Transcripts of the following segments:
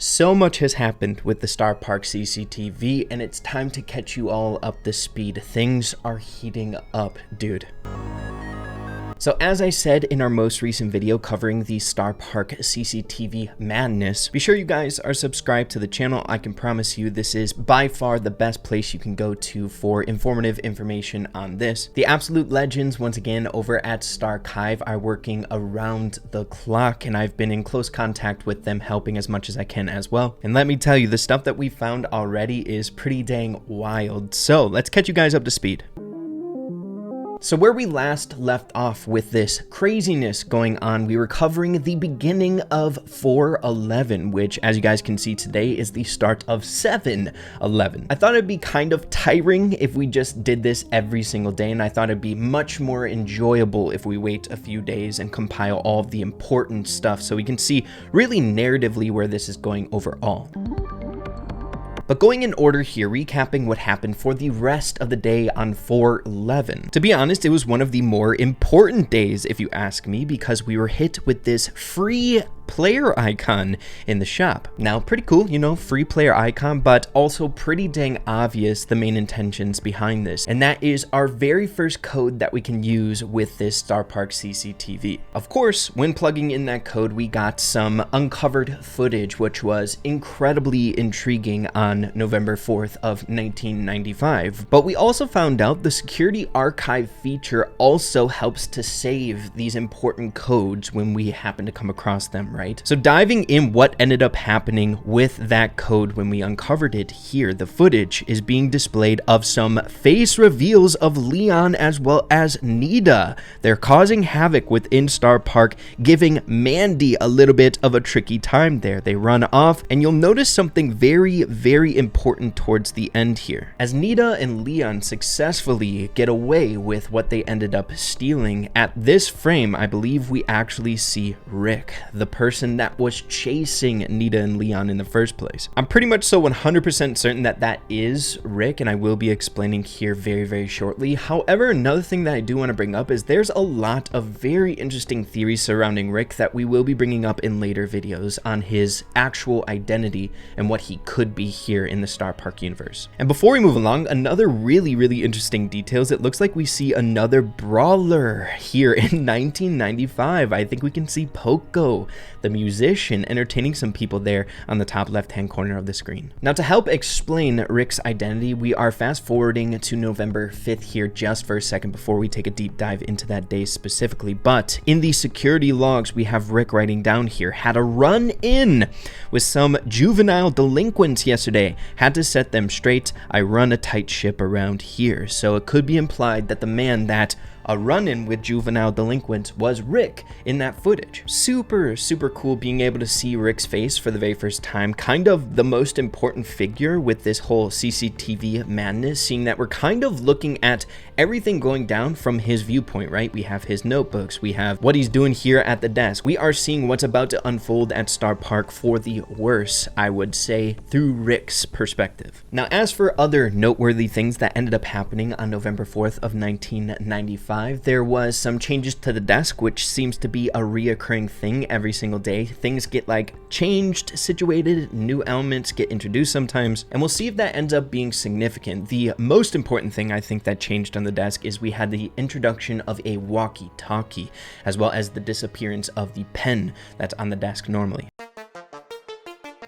So much has happened with the Starr Park CCTV, and it's time to catch you all up to speed. Things are heating up, dude. So as I said in our most recent video covering the Starr Park CCTV madness, be sure you guys are subscribed to the channel. I can promise you this is by far the best place you can go to for informative information on this. The absolute legends, once again, over at Starchive are working around the clock, and I've been in close contact with them, helping as much as I can as well. And let me tell you, the stuff that we found already is pretty dang wild. So let's catch you guys up to speed. So where we last left off with this craziness going on, we were covering the beginning of 4/11, which, as you guys can see today, is the start of 7/11. I thought it'd be kind of tiring if we just did this every single day, and I thought it'd be much more enjoyable if we wait a few days and compile all of the important stuff so we can see really narratively where this is going overall. But going in order here, recapping what happened for the rest of the day on 4/11. To be honest, it was one of the more important days, if you ask me, because we were hit with this free player icon in the shop. Now, pretty cool, you know, free player icon, but also pretty dang obvious the main intentions behind this. And that is our very first code that we can use with this Starr Park CCTV. Of course, when plugging in that code, we got some uncovered footage, which was incredibly intriguing on November 4th of 1995. But we also found out the security archive feature also helps to save these important codes when we happen to come across them, right? So diving in what ended up happening with that code when we uncovered it here, the footage is being displayed of some face reveals of Leon as well as Nita. They're causing havoc within Starr Park, giving Mandy a little bit of a tricky time there. They run off, and you'll notice something very, very important towards the end here. As Nita and Leon successfully get away with what they ended up stealing, at this frame, I believe we actually see Rick, the person that was chasing Nita and Leon in the first place. I'm pretty much so 100% certain that that is Rick, and I will be explaining here very, very shortly. However, another thing that I do want to bring up is there's a lot of very interesting theories surrounding Rick that we will be bringing up in later videos on his actual identity and what he could be here in the Starr Park universe. And before we move along, another really, really interesting details, it looks like we see another brawler here in 1995. I think we can see Poco, the musician, entertaining some people there on the top left-hand corner of the screen. Now, to help explain Rick's identity, we are fast forwarding to November 5th here just for a second before we take a deep dive into that day specifically. But in the security logs, we have Rick writing down here, had a run-in with some juvenile delinquents yesterday, had to set them straight. I run a tight ship around here. So it could be implied that the man that a run-in with juvenile delinquents was Rick in that footage. Super, super cool being able to see Rick's face for the very first time. Kind of the most important figure with this whole CCTV madness, seeing that we're kind of looking at everything going down from his viewpoint, right? We have his notebooks, we have what he's doing here at the desk. We are seeing what's about to unfold at Starr Park for the worse, I would say, through Rick's perspective. Now, as for other noteworthy things that ended up happening on November 4th of 1995, there was some changes to the desk, which seems to be a reoccurring thing every single day. Things get like changed, situated, new elements get introduced sometimes, and we'll see if that ends up being significant. The most important thing I think that changed on the desk is we had the introduction of a walkie-talkie, as well as the disappearance of the pen that's on the desk normally.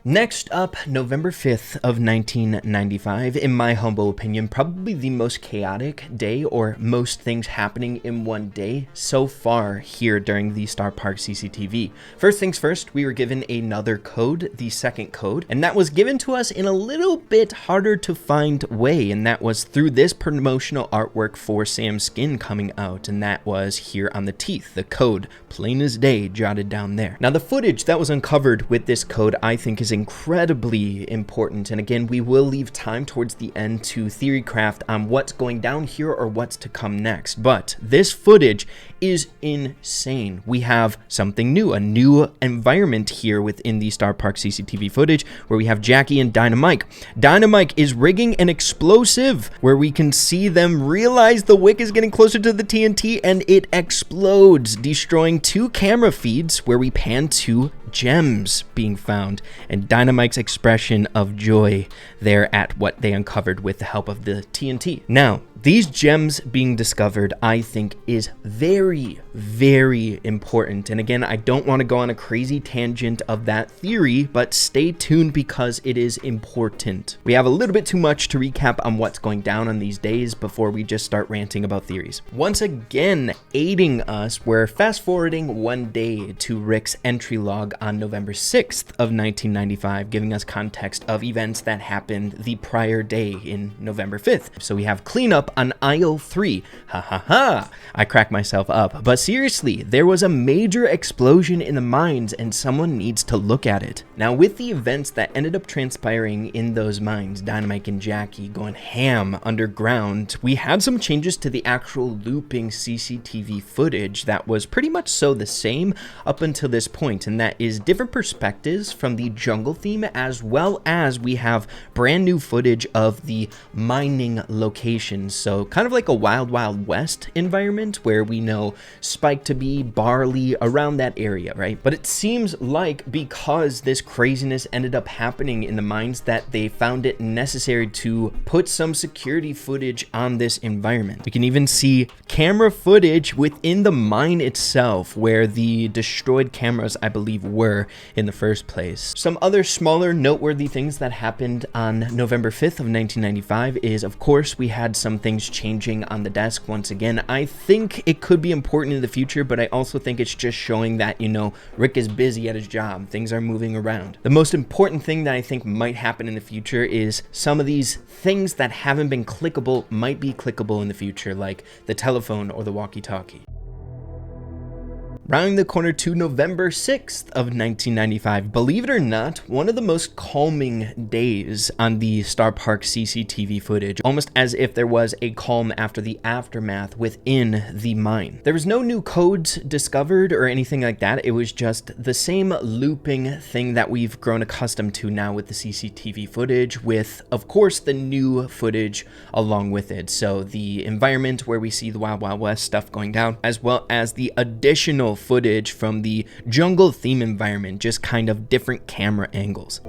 Next up, November 5th of 1995, in my humble opinion, probably the most chaotic day or most things happening in one day so far here during the Starr Park CCTV. First things first, we were given another code, the second code, and that was given to us in a little bit harder to find way, and that was through this promotional artwork for Sam's skin coming out, and that was here on the teeth, the code, plain as day, jotted down there. Now, the footage that was uncovered with this code, I think, is incredibly important, and again, we will leave time towards the end to theory craft on what's going down here or what's to come next, but this footage is insane. We have something new, a new environment here within the Starr Park CCTV footage where we have Jackie and Dynamite. Dynamite is rigging an explosive where we can see them realize the wick is getting closer to the TNT and it explodes, destroying two camera feeds where we pan to gems being found, and Dynamite's expression of joy there at what they uncovered with the help of the TNT. Now, these gems being discovered, I think, is very, very important. And again, I don't want to go on a crazy tangent of that theory, but stay tuned because it is important. We have a little bit too much to recap on what's going down on these days before we just start ranting about theories. Once again, aiding us, we're fast forwarding one day to Rick's entry log on November 6th of 1995, giving us context of events that happened the prior day in November 5th. So we have cleanup on aisle 3. Ha ha ha. I crack myself up. But seriously, there was a major explosion in the mines and someone needs to look at it. Now, with the events that ended up transpiring in those mines, Dynamite and Jackie going ham underground, we had some changes to the actual looping CCTV footage that was pretty much so the same up until this point, and that is different perspectives from the jungle theme, as well as we have brand new footage of the mining locations. So kind of like a Wild Wild West environment where we know Spike to be, Barley, around that area, right? But it seems like because this craziness ended up happening in the mines that they found it necessary to put some security footage on this environment. We can even see camera footage within the mine itself where the destroyed cameras, I believe, were in the first place. Some other smaller noteworthy things that happened on November 5th of 1995 is, of course, we had some things changing on the desk once again. I think it could be important in the future, but I also think it's just showing that, you know, Rick is busy at his job. Things are moving around. The most important thing that I think might happen in the future is some of these things that haven't been clickable might be clickable in the future, like the telephone or the walkie-talkie. Rounding the corner to November 6th of 1995, believe it or not, one of the most calming days on the Starr Park CCTV footage, almost as if there was a calm after the aftermath within the mine. There was no new codes discovered or anything like that. It was just the same looping thing that we've grown accustomed to now with the CCTV footage, with, of course, the new footage along with it. So the environment where we see the Wild Wild West stuff going down, as well as the additional footage from the jungle theme environment, just kind of different camera angles.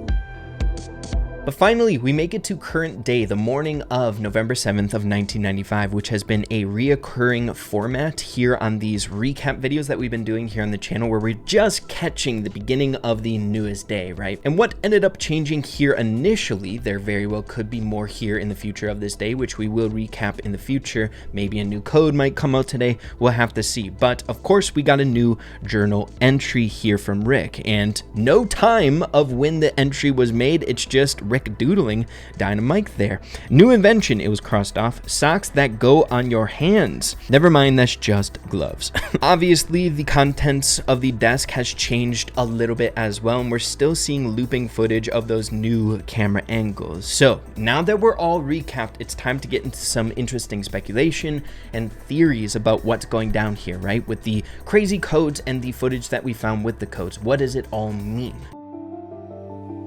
But finally, we make it to current day, the morning of November 7th of 1995, which has been a reoccurring format here on these recap videos that we've been doing here on the channel, where we're just catching the beginning of the newest day, right? And what ended up changing here initially, there very well could be more here in the future of this day, which we will recap in the future. Maybe a new code might come out today. We'll have to see. But of course, we got a new journal entry here from Rick, and no time of when the entry was made. It's just Rick doodling Dynamite there. New invention, it was crossed off. Socks that go on your hands. Never mind, that's just gloves. Obviously, the contents of the desk has changed a little bit as well, and we're still seeing looping footage of those new camera angles. So now that we're all recapped, it's time to get into some interesting speculation and theories about what's going down here, right? With the crazy codes and the footage that we found with the codes. What does it all mean?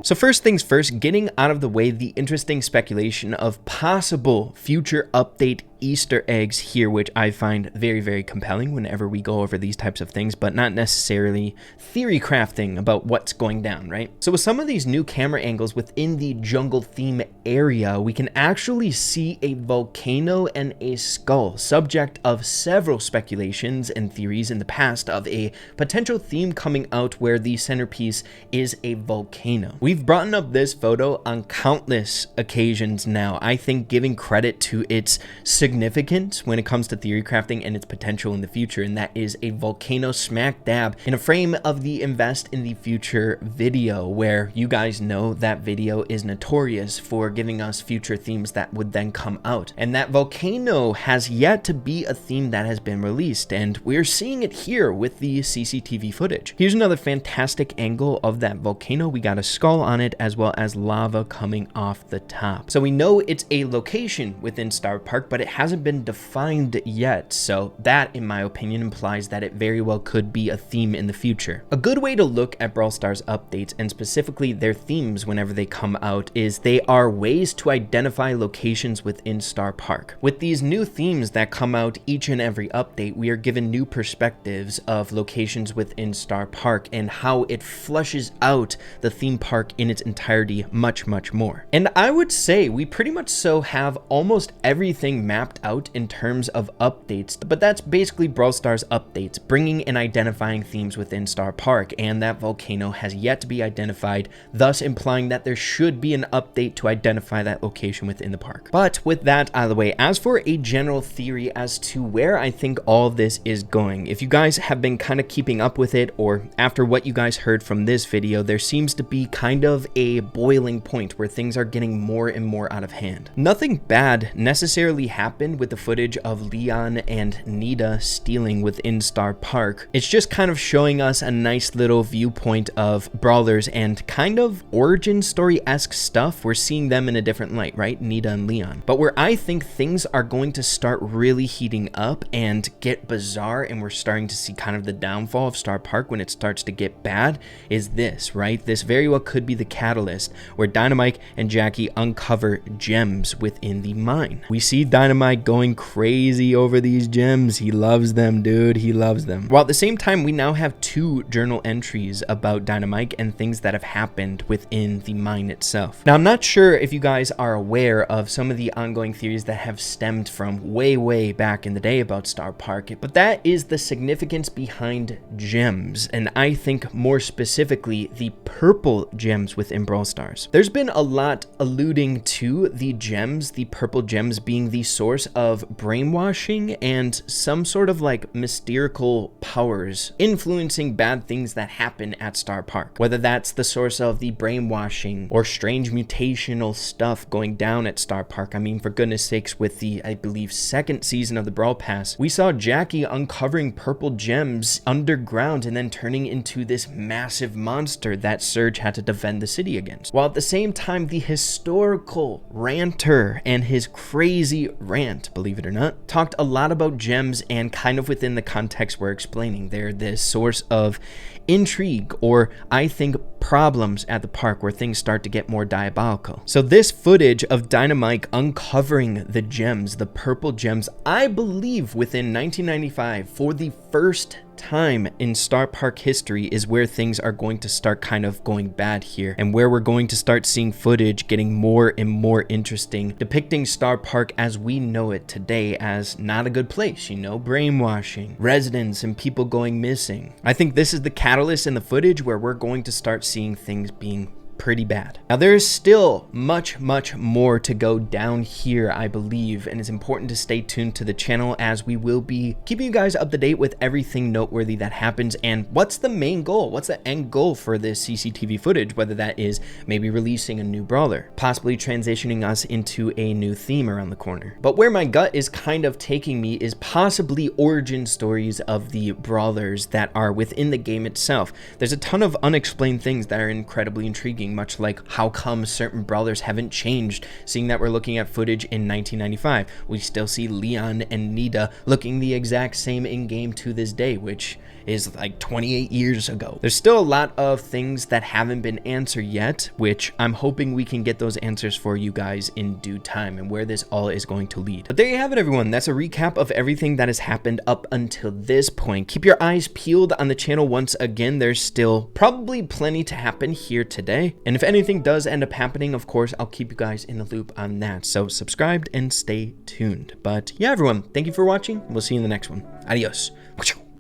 So first things first, getting out of the way the interesting speculation of possible future update Easter eggs here, which I find very, very compelling whenever we go over these types of things, but not necessarily theory crafting about what's going down, right? So with some of these new camera angles within the jungle theme area, we can actually see a volcano and a skull, subject of several speculations and theories in the past of a potential theme coming out where the centerpiece is a volcano. We've brought up this photo on countless occasions now, I think giving credit to its significance when it comes to theory crafting and its potential in the future, and that is a volcano smack dab in a frame of the Invest in the Future video, where you guys know that video is notorious for giving us future themes that would then come out, and that volcano has yet to be a theme that has been released, and we're seeing it here with the CCTV footage. Here's another fantastic angle of that volcano. We got a skull on it as well as lava coming off the top, so we know it's a location within Starr Park, but it hasn't been defined yet, so that, in my opinion, implies that it very well could be a theme in the future. A good way to look at Brawl Stars updates, and specifically their themes whenever they come out, is they are ways to identify locations within Starr Park. With these new themes that come out each and every update, we are given new perspectives of locations within Starr Park and how it flushes out the theme park in its entirety much more. And I would say we pretty much so have almost everything mapped out in terms of updates, but that's basically Brawl Stars updates, bringing and identifying themes within Starr Park, and that volcano has yet to be identified, thus implying that there should be an update to identify that location within the park. But with that out of the way, as for a general theory as to where I think all of this is going, if you guys have been kind of keeping up with it, or after what you guys heard from this video, there seems to be kind of a boiling point where things are getting more and more out of hand. Nothing bad necessarily happened with the footage of Leon and Nita stealing within Starr Park. It's just kind of showing us a nice little viewpoint of brawlers and kind of origin story-esque stuff. We're seeing them in a different light, right? Nita and Leon. But where I think things are going to start really heating up and get bizarre, and we're starting to see kind of the downfall of Starr Park when it starts to get bad, is this, right? This very well could be the catalyst where Dynamite and Jackie uncover gems within the mine. We see Dynamite going crazy over these gems. He loves them, dude. He loves them. While at the same time, we now have 2 journal entries about Dynamite and things that have happened within the mine itself. Now, I'm not sure if you guys are aware of some of the ongoing theories that have stemmed from way back in the day about Starr Park, but that is the significance behind gems, and I think more specifically the purple gems within Brawl Stars. There's been a lot alluding to the gems, the purple gems, being the source of brainwashing and some sort of like mystical powers influencing bad things that happen at Starr Park. Whether that's the source of the brainwashing or strange mutational stuff going down at Starr Park. I mean, for goodness sakes, with the, I believe, 2nd season of the Brawl Pass, we saw Jackie uncovering purple gems underground and then turning into this massive monster that Surge had to defend the city against. While at the same time, the historical ranter and his crazy rant, believe it or not, talked a lot about gems, and kind of within the context we're explaining, they're this source of intrigue, or I think problems at the park where things start to get more diabolical. So this footage of Dynamite uncovering the gems, the purple gems, I believe within 1995 for the first time in Starr Park history, is where things are going to start kind of going bad here, and where we're going to start seeing footage getting more and more interesting, depicting Starr Park as we know it today as not a good place, you know, brainwashing, residents and people going missing. I think this is the catalyst in the footage where we're going to start seeing things being pretty bad. Now, there is still much more to go down here, I believe, and it's important to stay tuned to the channel, as we will be keeping you guys up to date with everything noteworthy that happens and what's the main goal, what's the end goal for this CCTV footage, whether that is maybe releasing a new brawler, possibly transitioning us into a new theme around the corner. But where my gut is kind of taking me is possibly origin stories of the brawlers that are within the game itself. There's a ton of unexplained things that are incredibly intriguing, much like how come certain brawlers haven't changed, seeing that we're looking at footage in 1995. We still see Leon and Nita looking the exact same in-game to this day, which is like 28 years ago. There's still a lot of things that haven't been answered yet, which I'm hoping we can get those answers for you guys in due time, and where this all is going to lead. But there you have it, everyone. That's a recap of everything that has happened up until this point. Keep your eyes peeled on the channel once again. There's still probably plenty to happen here today, and if anything does end up happening, of course, I'll keep you guys in the loop on that. So subscribe and stay tuned. But yeah, everyone, thank you for watching. We'll see you in the next one. Adios.